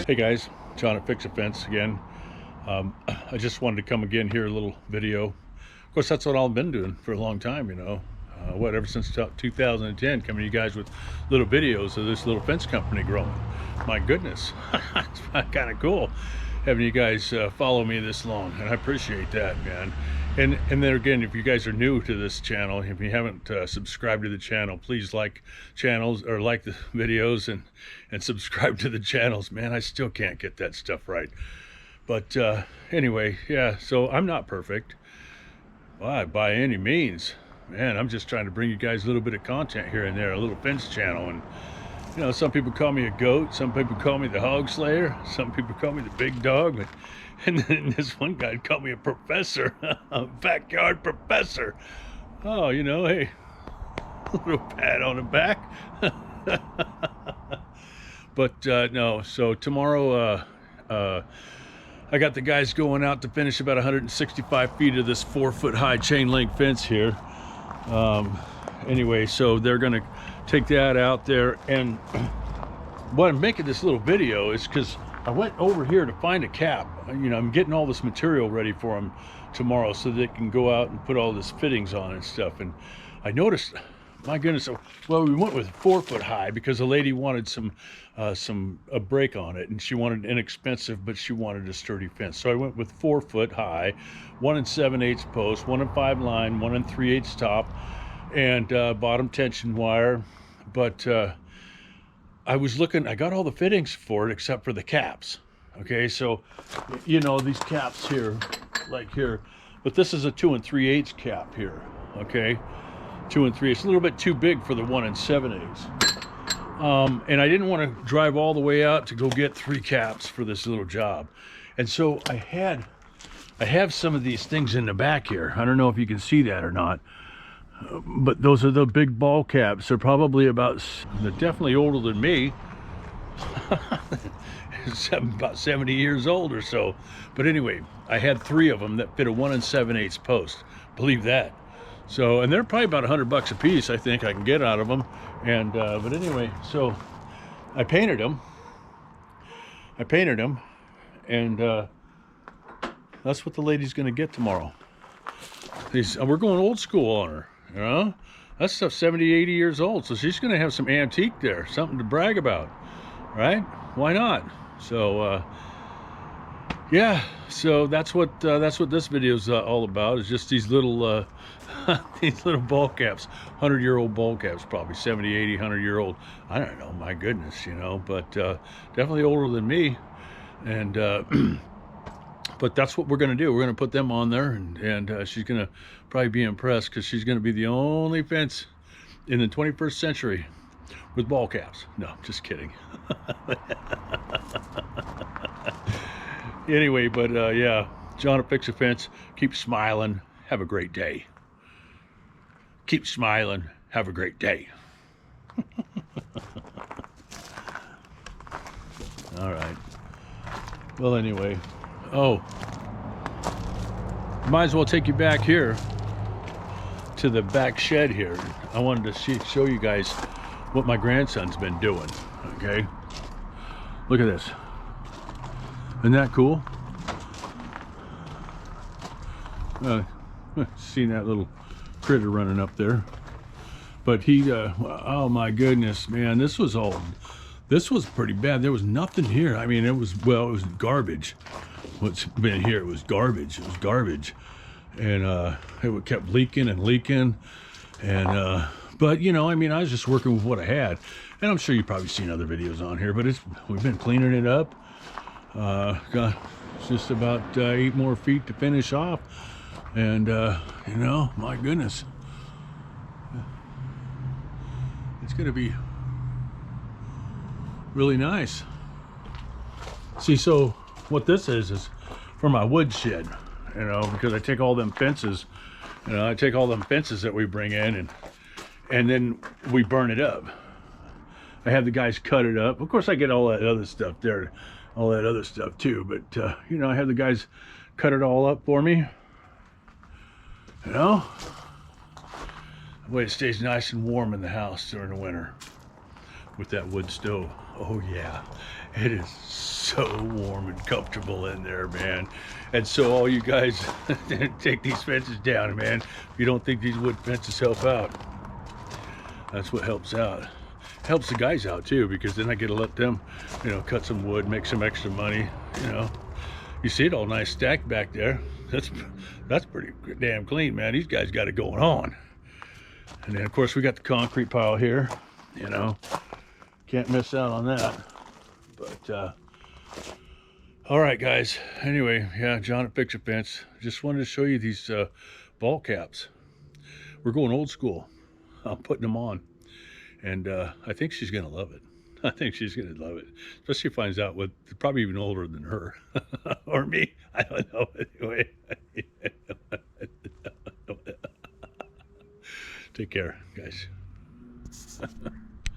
Hey guys, John at Fix a Fence again. I just wanted to come again here, a little video. Of course, that's what I've been doing for a long time, you know. Ever since 2010, coming to you guys with little videos of this little fence company growing. My goodness, it's kind of cool having you guys follow me this long, and I appreciate that, man. And then again, if you guys are new to this channel, if you haven't subscribed to the channel, please like channels or like the videos and subscribe to the channels. Man, I still can't get that stuff right. But anyway, yeah, so I'm not perfect by any means. Man, I'm just trying to bring you guys a little bit of content here and there, a little fence channel. And you know, some people call me a goat, some people call me the hog slayer, some people call me the big dog, and then this one guy called me a professor, a backyard professor. Oh, you know, hey, a little pat on the back. But no, so tomorrow I got the guys going out to finish about 165 feet of this 4-foot high chain link fence here. Anyway, so they're gonna take that out there, and what I'm making this little video is because I went over here to find a cap. You know, I'm getting all this material ready for them tomorrow so they can go out and put all this fittings on and stuff. And I noticed, my goodness, well, we went with 4-foot high because the lady wanted a break on it, and she wanted inexpensive, but she wanted a sturdy fence. So I went with 4-foot high, 1 7/8 post, 1 5 line, 1 3/8 top, and bottom tension wire. But I was looking, I got all the fittings for it except for the caps. Okay, so you know, these caps here, like here, but this is a 2 3/8 cap here. Okay, 2 3/8. It's a little bit too big for the 1 7/8. And I didn't want to drive all the way out to go get 3 caps for this little job. And so I have some of these things in the back here. I don't know if you can see that or not, but those are the big ball caps. They're probably they're definitely older than me. About 70 years old or so. But anyway, I had 3 of them that fit a 1 7/8 post. Believe that. So, and they're probably about $100 a piece, I think I can get out of them. And but anyway, so I painted them, and that's what the lady's gonna get tomorrow. We're going old school on her, you know. That stuff's 70, 80 years old, so she's gonna have some antique there, something to brag about, right? Why not? So yeah, so that's what this video is all about. Is just these little these little ball caps, 100-year-old ball caps, probably 70, 80, 100-year-old. I don't know, my goodness, you know, but definitely older than me. And but that's what we're gonna do. We're gonna put them on there, and she's gonna probably be impressed because she's gonna be the only fence in the 21st century with ball caps. No, just kidding. Anyway, but yeah, John at Fix a Fence. Keep smiling. Have a great day. Keep smiling. Have a great day. All right. Well, anyway. Oh, might as well take you back here to the back shed here. I wanted to show you guys what my grandson's been doing. Okay. Look at this. Isn't that cool? Seen that little critter running up there. But he, oh my goodness, man, this was pretty bad. There was nothing here. I mean, it was garbage. What's been here, it was garbage. And it kept leaking and leaking. And, but you know, I mean, I was just working with what I had. And I'm sure you've probably seen other videos on here, but we've been cleaning it up. Got just about 8 more feet to finish off. And, you know, my goodness. It's going to be really nice. See, so what this is for my wood shed, you know, because I take all them fences, you know, that we bring in, and then we burn it up. I have the guys cut it up. Of course, I get all that other stuff there, all that other stuff too, but you know, I have the guys cut it all up for me, you know, the way it stays nice and warm in the house during the winter. with that wood stove. Oh yeah, it is so warm and comfortable in there, man. And so all you guys take these fences down, man. If you don't think these wood fences help out, that's what helps out. Helps the guys out too, because then I get to let them, cut some wood, make some extra money. You see it all nice stacked back there. That's pretty damn clean, man. These guys got it going on. And then of course we got the concrete pile here. Can't miss out on that. But all right, guys. Anyway, yeah, John at Fix A Fence. Just wanted to show you these ball caps. We're going old school. I'm putting them on. And I think she's going to love it. I think she's going to love it. Especially if she finds out what, probably even older than her. Or me. I don't know. Anyway. Take care, guys.